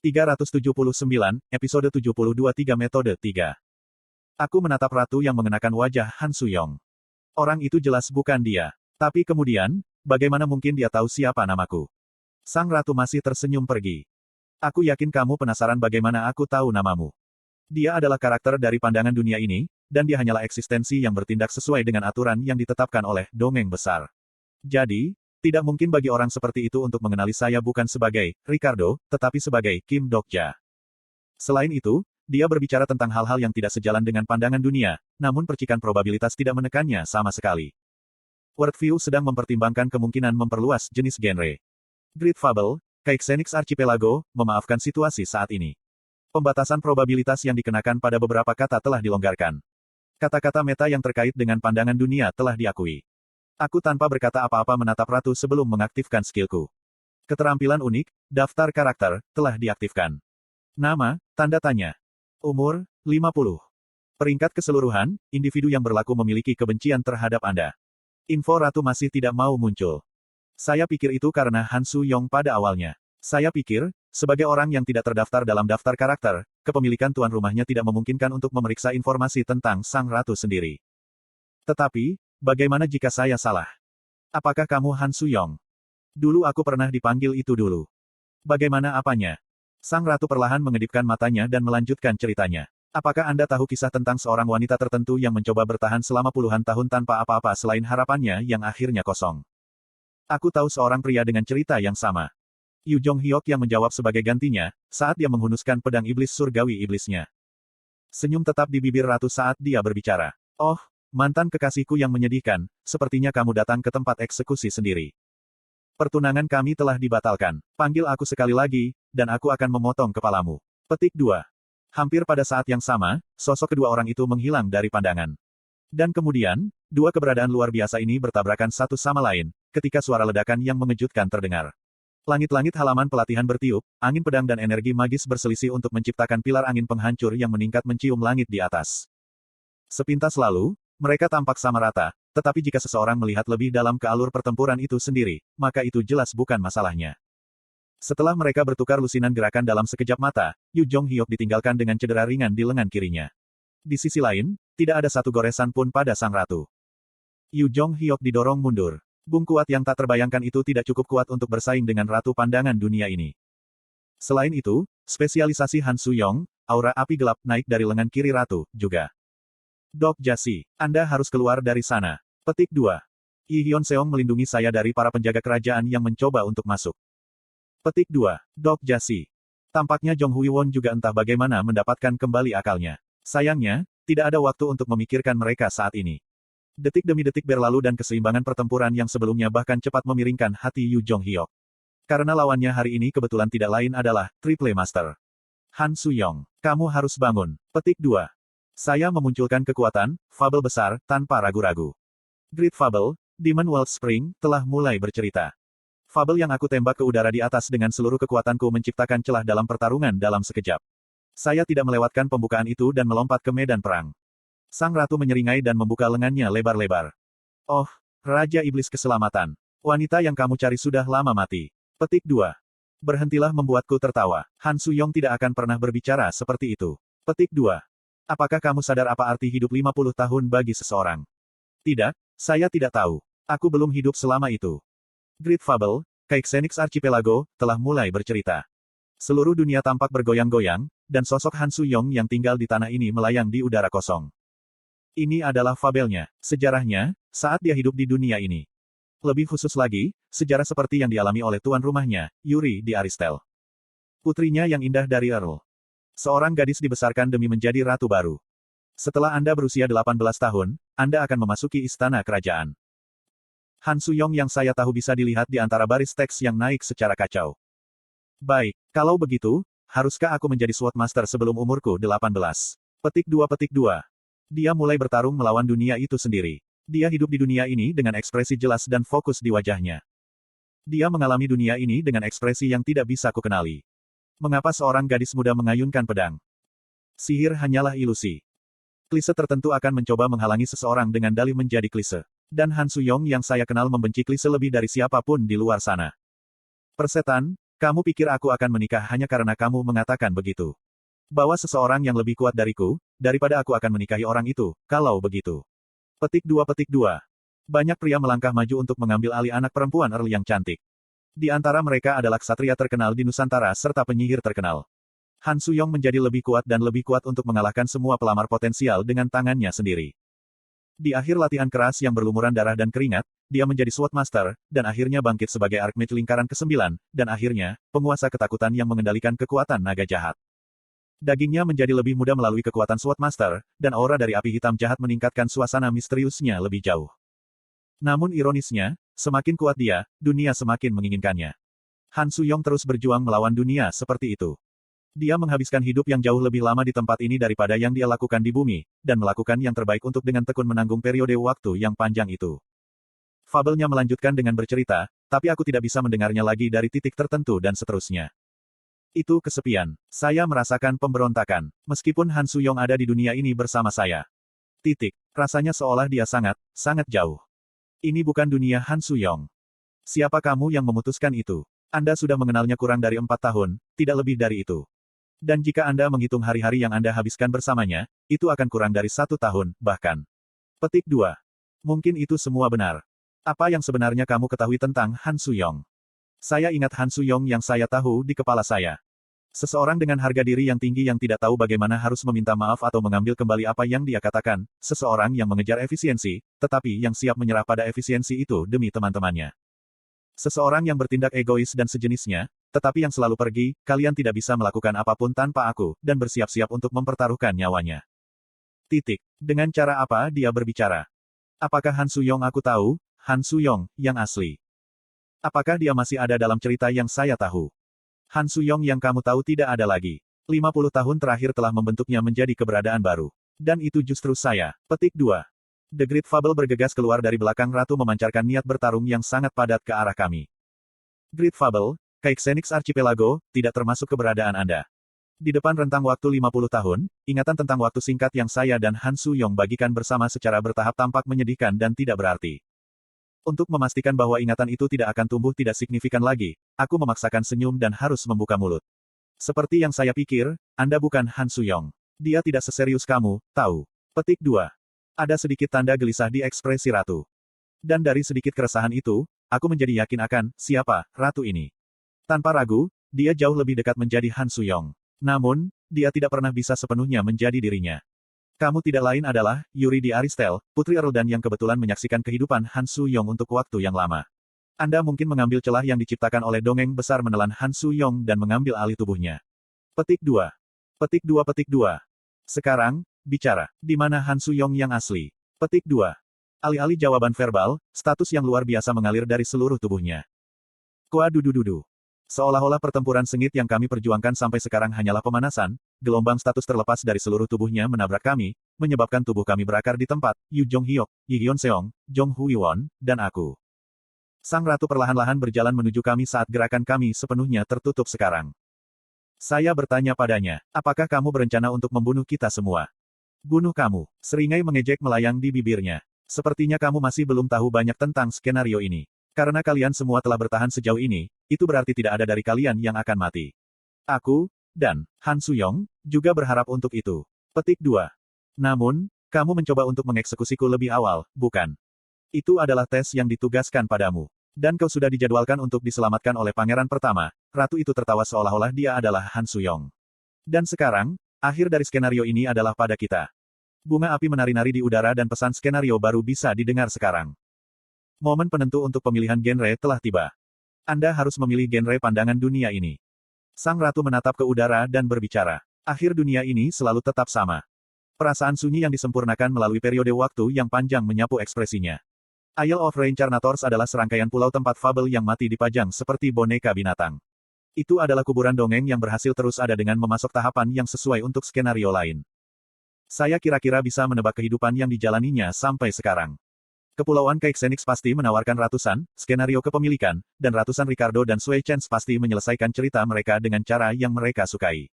379, episode 72 3 metode 3. Aku menatap ratu yang mengenakan wajah Han Suyong. Orang itu jelas bukan dia. Tapi kemudian, bagaimana mungkin dia tahu siapa namaku? Sang ratu masih tersenyum pergi. Aku yakin kamu penasaran bagaimana aku tahu namamu. Dia adalah karakter dari pandangan dunia ini, dan dia hanyalah eksistensi yang bertindak sesuai dengan aturan yang ditetapkan oleh dongeng besar. Jadi, tidak mungkin bagi orang seperti itu untuk mengenali saya bukan sebagai Ricardo, tetapi sebagai Kim Dokja. Selain itu, dia berbicara tentang hal-hal yang tidak sejalan dengan pandangan dunia, namun percikan probabilitas tidak menekannya sama sekali. Worldview sedang mempertimbangkan kemungkinan memperluas jenis genre. Great Fable, Caixenix Archipelago, memaafkan situasi saat ini. Pembatasan probabilitas yang dikenakan pada beberapa kata telah dilonggarkan. Kata-kata meta yang terkait dengan pandangan dunia telah diakui. Aku tanpa berkata apa-apa menatap ratu sebelum mengaktifkan skillku. Keterampilan unik, daftar karakter, telah diaktifkan. Nama, tanda tanya. Umur, 50. Peringkat keseluruhan, individu yang berlaku memiliki kebencian terhadap Anda. Info ratu masih tidak mau muncul. Saya pikir itu karena Han Suyong pada awalnya. Saya pikir, sebagai orang yang tidak terdaftar dalam daftar karakter, kepemilikan tuan rumahnya tidak memungkinkan untuk memeriksa informasi tentang sang ratu sendiri. Tetapi, bagaimana jika saya salah? Apakah kamu Han Suyong? Dulu aku pernah dipanggil itu dulu. Bagaimana apanya? Sang ratu perlahan mengedipkan matanya dan melanjutkan ceritanya. Apakah Anda tahu kisah tentang seorang wanita tertentu yang mencoba bertahan selama puluhan tahun tanpa apa-apa selain harapannya yang akhirnya kosong? Aku tahu seorang pria dengan cerita yang sama. Yu Jong Hyuk yang menjawab sebagai gantinya, saat dia menghunuskan pedang iblis surgawi iblisnya. Senyum tetap di bibir ratu saat dia berbicara. Oh, mantan kekasihku yang menyedihkan, sepertinya kamu datang ke tempat eksekusi sendiri. Pertunangan kami telah dibatalkan. Panggil aku sekali lagi, dan aku akan memotong kepalamu. Petik 2. Hampir pada saat yang sama, sosok kedua orang itu menghilang dari pandangan. Dan kemudian, dua keberadaan luar biasa ini bertabrakan satu sama lain, ketika suara ledakan yang mengejutkan terdengar. Langit-langit halaman pelatihan bertiup, angin pedang dan energi magis berselisih untuk menciptakan pilar angin penghancur yang meningkat mencium langit di atas. Sepintas lalu, mereka tampak sama rata, tetapi jika seseorang melihat lebih dalam ke alur pertempuran itu sendiri, maka itu jelas bukan masalahnya. Setelah mereka bertukar lusinan gerakan dalam sekejap mata, Yu Jong Hyuk ditinggalkan dengan cedera ringan di lengan kirinya. Di sisi lain, tidak ada satu goresan pun pada sang ratu. Yu Jong Hyuk didorong mundur. Bung kuat yang tak terbayangkan itu tidak cukup kuat untuk bersaing dengan ratu pandangan dunia ini. Selain itu, spesialisasi Han Suyong, aura api gelap naik dari lengan kiri ratu, juga. Dok Jasi, Anda harus keluar dari sana. Petik 2. Yi Hyun Seong melindungi saya dari para penjaga kerajaan yang mencoba untuk masuk. Petik 2. Dok Jasi. Tampaknya Jong Hui Won juga entah bagaimana mendapatkan kembali akalnya. Sayangnya, tidak ada waktu untuk memikirkan mereka saat ini. Detik demi detik berlalu dan keseimbangan pertempuran yang sebelumnya bahkan cepat memiringkan hati Yu Jong Hyuk. Karena lawannya hari ini kebetulan tidak lain adalah Triple Master. Han Suyong, kamu harus bangun. Petik 2. Saya memunculkan kekuatan, fabel besar, tanpa ragu-ragu. Great Fable, Demon World Spring, telah mulai bercerita. Fabel yang aku tembak ke udara di atas dengan seluruh kekuatanku menciptakan celah dalam pertarungan dalam sekejap. Saya tidak melewatkan pembukaan itu dan melompat ke medan perang. Sang ratu menyeringai dan membuka lengannya lebar-lebar. Oh, Raja Iblis Keselamatan. Wanita yang kamu cari sudah lama mati. Petik 2. Berhentilah membuatku tertawa. Han Suyong tidak akan pernah berbicara seperti itu. Petik 2. Apakah kamu sadar apa arti hidup 50 tahun bagi seseorang? Tidak, saya tidak tahu. Aku belum hidup selama itu. Great Fable, Caixenix Archipelago, telah mulai bercerita. Seluruh dunia tampak bergoyang-goyang, dan sosok Han Suyong yang tinggal di tanah ini melayang di udara kosong. Ini adalah fabelnya, sejarahnya, saat dia hidup di dunia ini. Lebih khusus lagi, sejarah seperti yang dialami oleh tuan rumahnya, Yuri di Aristel. Putrinya yang indah dari Earl. Seorang gadis dibesarkan demi menjadi ratu baru. Setelah Anda berusia 18 tahun, Anda akan memasuki istana kerajaan. Han Suyong yang saya tahu bisa dilihat di antara baris teks yang naik secara kacau. Baik, kalau begitu, haruskah aku menjadi Swordmaster sebelum umurku 18? Petik 2. Dia mulai bertarung melawan dunia itu sendiri. Dia hidup di dunia ini dengan ekspresi jelas dan fokus di wajahnya. Dia mengalami dunia ini dengan ekspresi yang tidak bisa kukenali. Mengapa seorang gadis muda mengayunkan pedang? Sihir hanyalah ilusi. Klise tertentu akan mencoba menghalangi seseorang dengan dalih menjadi klise. Dan Han Suyong yang saya kenal membenci klise lebih dari siapapun di luar sana. Persetan, Kamu pikir aku akan menikah hanya karena kamu mengatakan begitu? Bawa seseorang yang lebih kuat dariku, daripada aku akan menikahi orang itu, kalau begitu. Petik 2. Banyak pria melangkah maju untuk mengambil alih anak perempuan Earl yang cantik. Di antara mereka adalah ksatria terkenal di Nusantara serta penyihir terkenal. Han Suyong menjadi lebih kuat dan lebih kuat untuk mengalahkan semua pelamar potensial dengan tangannya sendiri. Di akhir latihan keras yang berlumuran darah dan keringat, dia menjadi Sword Master, dan akhirnya bangkit sebagai Archmage lingkaran ke-9, dan akhirnya, penguasa ketakutan yang mengendalikan kekuatan naga jahat. Dagingnya menjadi lebih muda melalui kekuatan Sword Master, dan aura dari api hitam jahat meningkatkan suasana misteriusnya lebih jauh. Namun ironisnya, semakin kuat dia, dunia semakin menginginkannya. Han Suyong terus berjuang melawan dunia seperti itu. Dia menghabiskan hidup yang jauh lebih lama di tempat ini daripada yang dia lakukan di bumi, dan melakukan yang terbaik untuk dengan tekun menanggung periode waktu yang panjang itu. Fabelnya melanjutkan dengan bercerita, tapi aku tidak bisa mendengarnya lagi dari titik tertentu dan seterusnya. Itu kesepian. Saya merasakan pemberontakan. Meskipun Han Suyong ada di dunia ini bersama saya. Titik. Rasanya seolah dia sangat, sangat jauh. Ini bukan dunia Han Suyong. Siapa kamu yang memutuskan itu? Anda sudah mengenalnya kurang dari 4 tahun, tidak lebih dari itu. Dan jika Anda menghitung hari-hari yang Anda habiskan bersamanya, itu akan kurang dari 1 tahun, bahkan. Petik 2. Mungkin itu semua benar. Apa yang sebenarnya kamu ketahui tentang Han Suyong? Saya ingat Han Suyong yang saya tahu di kepala saya. Seseorang dengan harga diri yang tinggi yang tidak tahu bagaimana harus meminta maaf atau mengambil kembali apa yang dia katakan, seseorang yang mengejar efisiensi, tetapi yang siap menyerah pada efisiensi itu demi teman-temannya. Seseorang yang bertindak egois dan sejenisnya, tetapi yang selalu pergi, kalian tidak bisa melakukan apapun tanpa aku, dan bersiap-siap untuk mempertaruhkan nyawanya. Titik. Dengan cara apa dia berbicara? Apakah Han Suyong aku tahu, Han Suyong, yang asli? Apakah dia masih ada dalam cerita yang saya tahu? Han Suyong yang kamu tahu tidak ada lagi. 50 tahun terakhir telah membentuknya menjadi keberadaan baru. Dan itu justru saya. Petik 2. The Great Fable bergegas keluar dari belakang ratu memancarkan niat bertarung yang sangat padat ke arah kami. Great Fable, Caixenix Archipelago, tidak termasuk keberadaan Anda. Di depan rentang waktu 50 tahun, ingatan tentang waktu singkat yang saya dan Han Suyong bagikan bersama secara bertahap tampak menyedihkan dan tidak berarti. Untuk memastikan bahwa ingatan itu tidak akan tumbuh tidak signifikan lagi, aku memaksakan senyum dan harus membuka mulut. Seperti yang saya pikir, Anda bukan Han Suyong. Dia tidak seserius kamu, tahu. Petik 2. Ada sedikit tanda gelisah di ekspresi ratu. Dan dari sedikit keresahan itu, aku menjadi yakin akan siapa ratu ini. Tanpa ragu, dia jauh lebih dekat menjadi Han Suyong. Namun, dia tidak pernah bisa sepenuhnya menjadi dirinya. Kamu tidak lain adalah Yuri di Aristel, Putri Erldan yang kebetulan menyaksikan kehidupan Han Suyong untuk waktu yang lama. Anda mungkin mengambil celah yang diciptakan oleh dongeng besar menelan Han Suyong dan mengambil alih tubuhnya. Petik 2. Petik 2. Sekarang, bicara, di mana Han Suyong yang asli? Petik 2. Alih-alih jawaban verbal, status yang luar biasa mengalir dari seluruh tubuhnya. Kuadudududu. Seolah-olah pertempuran sengit yang kami perjuangkan sampai sekarang hanyalah pemanasan, gelombang status terlepas dari seluruh tubuhnya menabrak kami, menyebabkan tubuh kami berakar di tempat, Yu Jong Hyuk, Yi Hyun Seong, Jong Hui Won, dan aku. Sang ratu perlahan-lahan berjalan menuju kami saat gerakan kami sepenuhnya tertutup sekarang. Saya bertanya padanya, apakah kamu berencana untuk membunuh kita semua? Bunuh kamu. Seringai mengejek melayang di bibirnya. Sepertinya kamu masih belum tahu banyak tentang skenario ini. Karena kalian semua telah bertahan sejauh ini, itu berarti tidak ada dari kalian yang akan mati. Aku, dan Han Suyong, juga berharap untuk itu. Petik 2. Namun, kamu mencoba untuk mengeksekusiku lebih awal, bukan? Itu adalah tes yang ditugaskan padamu. Dan kau sudah dijadwalkan untuk diselamatkan oleh pangeran pertama. Ratu itu tertawa seolah-olah dia adalah Han Suyong. Dan sekarang, akhir dari skenario ini adalah pada kita. Bunga api menari-nari di udara dan pesan skenario baru bisa didengar sekarang. Momen penentu untuk pemilihan genre telah tiba. Anda harus memilih genre pandangan dunia ini. Sang ratu menatap ke udara dan berbicara. Akhir dunia ini selalu tetap sama. Perasaan sunyi yang disempurnakan melalui periode waktu yang panjang menyapu ekspresinya. Isle of Reincarnators adalah serangkaian pulau tempat fabel yang mati dipajang seperti boneka binatang. Itu adalah kuburan dongeng yang berhasil terus ada dengan memasok tahapan yang sesuai untuk skenario lain. Saya kira-kira bisa menebak kehidupan yang dijalaninya sampai sekarang. Kepulauan Caixenix pasti menawarkan ratusan skenario kepemilikan, dan ratusan Ricardo dan Sui Chance pasti menyelesaikan cerita mereka dengan cara yang mereka sukai.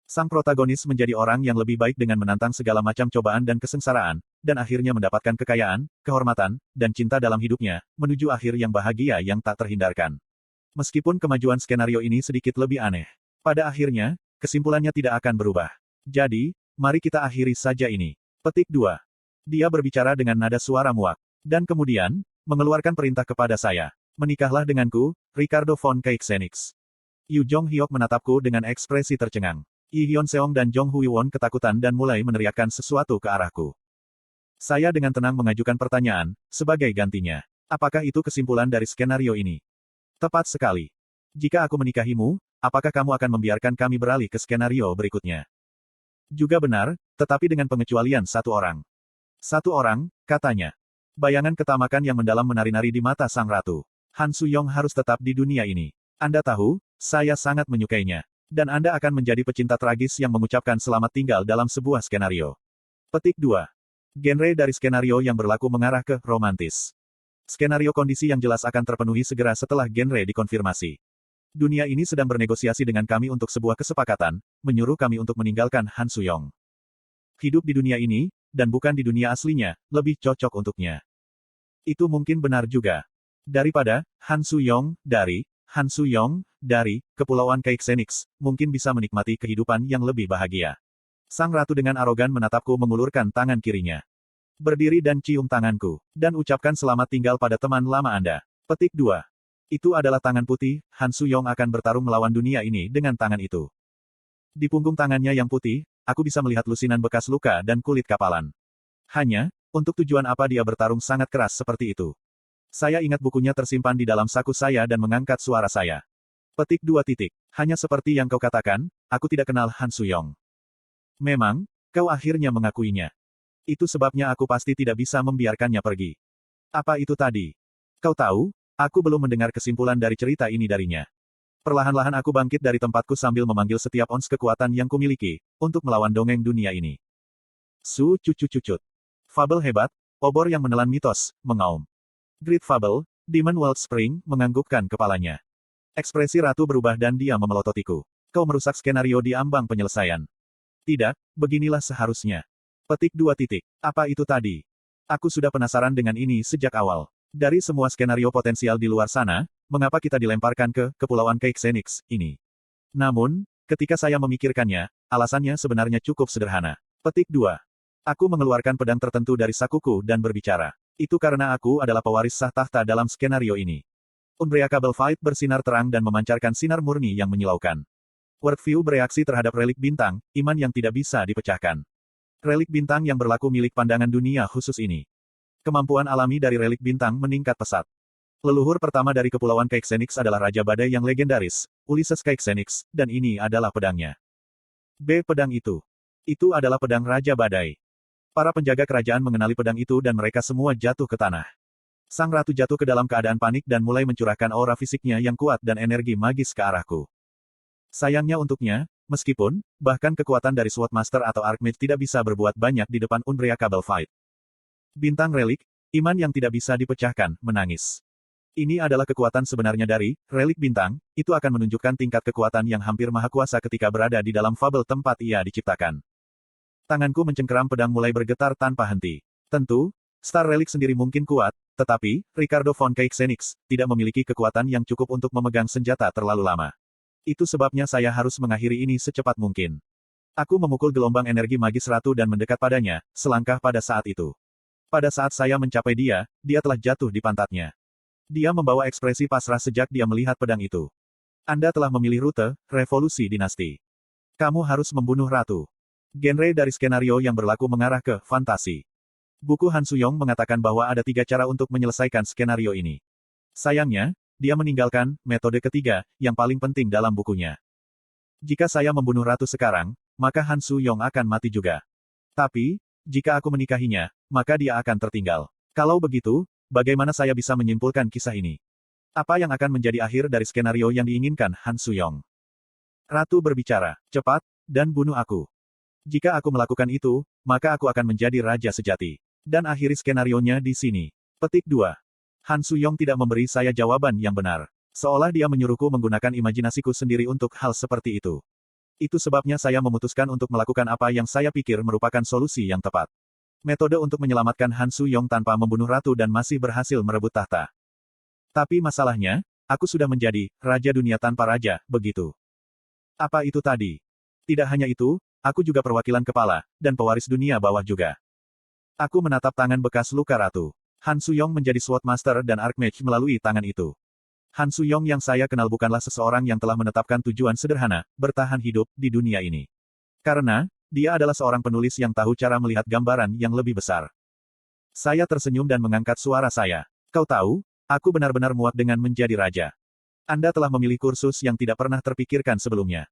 Sang protagonis menjadi orang yang lebih baik dengan menantang segala macam cobaan dan kesengsaraan, dan akhirnya mendapatkan kekayaan, kehormatan, dan cinta dalam hidupnya, menuju akhir yang bahagia yang tak terhindarkan. Meskipun kemajuan skenario ini sedikit lebih aneh, pada akhirnya, kesimpulannya tidak akan berubah. Jadi, mari kita akhiri saja ini. Petik 2. Dia berbicara dengan nada suara muak. Dan kemudian, mengeluarkan perintah kepada saya. Menikahlah denganku, Ricardo von Keixenix. Yu Jong-hyuk menatapku dengan ekspresi tercengang. Yi Hyun-seong dan Jong Hui-won ketakutan dan mulai meneriakkan sesuatu ke arahku. Saya dengan tenang mengajukan pertanyaan, sebagai gantinya. Apakah itu kesimpulan dari skenario ini? Tepat sekali. Jika aku menikahimu, apakah kamu akan membiarkan kami beralih ke skenario berikutnya? Juga benar, tetapi dengan pengecualian satu orang. Satu orang, katanya. Bayangan ketamakan yang mendalam menari-nari di mata sang ratu. Han Suyong harus tetap di dunia ini. Anda tahu, saya sangat menyukainya. Dan Anda akan menjadi pecinta tragis yang mengucapkan selamat tinggal dalam sebuah skenario. Petik 2. Genre dari skenario yang berlaku mengarah ke romantis. Skenario kondisi yang jelas akan terpenuhi segera setelah genre dikonfirmasi. Dunia ini sedang bernegosiasi dengan kami untuk sebuah kesepakatan, menyuruh kami untuk meninggalkan Han Suyong. Hidup di dunia ini, dan bukan di dunia aslinya, lebih cocok untuknya. Itu mungkin benar juga. Daripada, Han Suyong, dari, Kepulauan Keixenix, mungkin bisa menikmati kehidupan yang lebih bahagia. Sang ratu dengan arogan menatapku mengulurkan tangan kirinya. Berdiri dan cium tanganku, dan ucapkan selamat tinggal pada teman lama Anda. Petik 2. Itu adalah tangan putih, Han Suyong akan bertarung melawan dunia ini dengan tangan itu. Di punggung tangannya yang putih, aku bisa melihat lusinan bekas luka dan kulit kapalan. Hanya, untuk tujuan apa dia bertarung sangat keras seperti itu? Saya ingat bukunya tersimpan di dalam saku saya dan mengangkat suara saya. Petik 2. Hanya seperti yang kau katakan, aku tidak kenal Han Suyong. Memang, kau akhirnya mengakuinya. Itu sebabnya aku pasti tidak bisa membiarkannya pergi. Apa itu tadi? Kau tahu, aku belum mendengar kesimpulan dari cerita ini darinya. Perlahan-lahan aku bangkit dari tempatku sambil memanggil setiap ons kekuatan yang kumiliki, untuk melawan dongeng dunia ini. Cucut. Fabel hebat, obor yang menelan mitos, mengaum. Great Fable, Demon Wellspring, menganggukkan kepalanya. Ekspresi ratu berubah dan dia memelototiku. Kau merusak skenario di ambang penyelesaian. Tidak, beginilah seharusnya. Petik 2. Apa itu tadi? Aku sudah penasaran dengan ini sejak awal. Dari semua skenario potensial di luar sana, mengapa kita dilemparkan ke Kepulauan Keixenix ini? Namun, ketika saya memikirkannya, alasannya sebenarnya cukup sederhana. Petik 2. Aku mengeluarkan pedang tertentu dari sakuku dan berbicara. Itu karena aku adalah pewaris sah tahta dalam skenario ini. Unbreakable Fight bersinar terang dan memancarkan sinar murni yang menyilaukan. Worldview bereaksi terhadap relik bintang, iman yang tidak bisa dipecahkan. Relik bintang yang berlaku milik pandangan dunia khusus ini. Kemampuan alami dari relik bintang meningkat pesat. Leluhur pertama dari Kepulauan Keixenix adalah Raja Badai yang legendaris, Ulysses Keixenix, dan ini adalah pedangnya. Pedang itu. Itu adalah pedang Raja Badai. Para penjaga kerajaan mengenali pedang itu dan mereka semua jatuh ke tanah. Sang ratu jatuh ke dalam keadaan panik dan mulai mencurahkan aura fisiknya yang kuat dan energi magis ke arahku. Sayangnya untuknya, meskipun, bahkan kekuatan dari Swordmaster atau Archmage tidak bisa berbuat banyak di depan Unbreakable Fight. Bintang relik, iman yang tidak bisa dipecahkan, menangis. Ini adalah kekuatan sebenarnya dari relik bintang, itu akan menunjukkan tingkat kekuatan yang hampir maha kuasa ketika berada di dalam fabel tempat ia diciptakan. Tanganku mencengkeram pedang mulai bergetar tanpa henti. Tentu, Star Relic sendiri mungkin kuat, tetapi, Ricardo von Keixenix, tidak memiliki kekuatan yang cukup untuk memegang senjata terlalu lama. Itu sebabnya saya harus mengakhiri ini secepat mungkin. Aku memukul gelombang energi magis ratu dan mendekat padanya, selangkah pada saat itu. Pada saat saya mencapai dia, dia telah jatuh di pantatnya. Dia membawa ekspresi pasrah sejak dia melihat pedang itu. Anda telah memilih rute, revolusi dinasti. Kamu harus membunuh ratu. Genre dari skenario yang berlaku mengarah ke fantasi. Buku Han Suyong mengatakan bahwa ada 3 cara untuk menyelesaikan skenario ini. Sayangnya, dia meninggalkan metode ketiga, yang paling penting dalam bukunya. Jika saya membunuh ratu sekarang, maka Han Suyong akan mati juga. Tapi, jika aku menikahinya, maka dia akan tertinggal. Kalau begitu, bagaimana saya bisa menyimpulkan kisah ini? Apa yang akan menjadi akhir dari skenario yang diinginkan Han Suyong? Ratu berbicara, cepat, dan bunuh aku. Jika aku melakukan itu, maka aku akan menjadi raja sejati. Dan akhiri skenarionya di sini. Petik 2. Han Suyong tidak memberi saya jawaban yang benar. Seolah dia menyuruhku menggunakan imajinasiku sendiri untuk hal seperti itu. Itu sebabnya saya memutuskan untuk melakukan apa yang saya pikir merupakan solusi yang tepat. Metode untuk menyelamatkan Han Suyong tanpa membunuh ratu dan masih berhasil merebut tahta. Tapi masalahnya, Aku sudah menjadi raja dunia tanpa raja, begitu. Apa itu tadi? Tidak hanya itu, aku juga perwakilan kepala, dan pewaris dunia bawah juga. Aku menatap tangan bekas luka ratu. Han Suyong menjadi Sword Master dan Archmage melalui tangan itu. Han Suyong yang saya kenal bukanlah seseorang yang telah menetapkan tujuan sederhana, bertahan hidup di dunia ini. Karena, dia adalah seorang penulis yang tahu cara melihat gambaran yang lebih besar. Saya tersenyum dan mengangkat suara saya. Kau tahu, aku benar-benar muak dengan menjadi raja. Anda telah memilih kursus yang tidak pernah terpikirkan sebelumnya.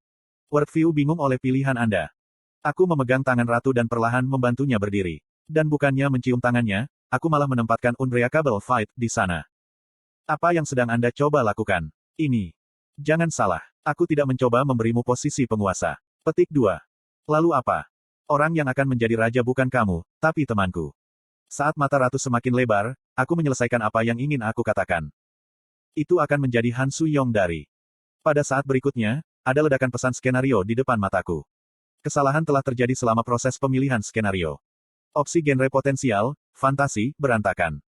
Wordview bingung oleh pilihan Anda. Aku memegang tangan ratu dan perlahan membantunya berdiri. Dan bukannya mencium tangannya, aku malah menempatkan Unbreakable Fight di sana. Apa yang sedang Anda coba lakukan? Ini. Jangan salah, aku tidak mencoba memberimu posisi penguasa. Petik 2. Lalu apa? Orang yang akan menjadi raja bukan kamu, tapi temanku. Saat mata ratu semakin lebar, aku menyelesaikan apa yang ingin aku katakan. Itu akan menjadi Han Suyong dari. Pada saat berikutnya, ada ledakan pesan skenario di depan mataku. Kesalahan telah terjadi selama proses pemilihan skenario. Opsi genre potensial, fantasi, berantakan.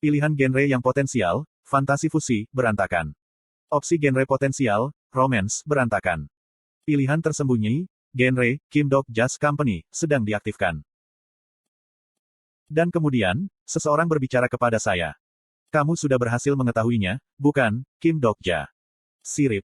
Pilihan genre yang potensial, fantasi fusi, berantakan. Opsi genre potensial, romance, berantakan. Pilihan tersembunyi, genre, Kim Dok Jazz Company, sedang diaktifkan. Dan kemudian, seseorang berbicara kepada saya. Kamu sudah berhasil mengetahuinya, bukan, Kim Dokja? Sirip.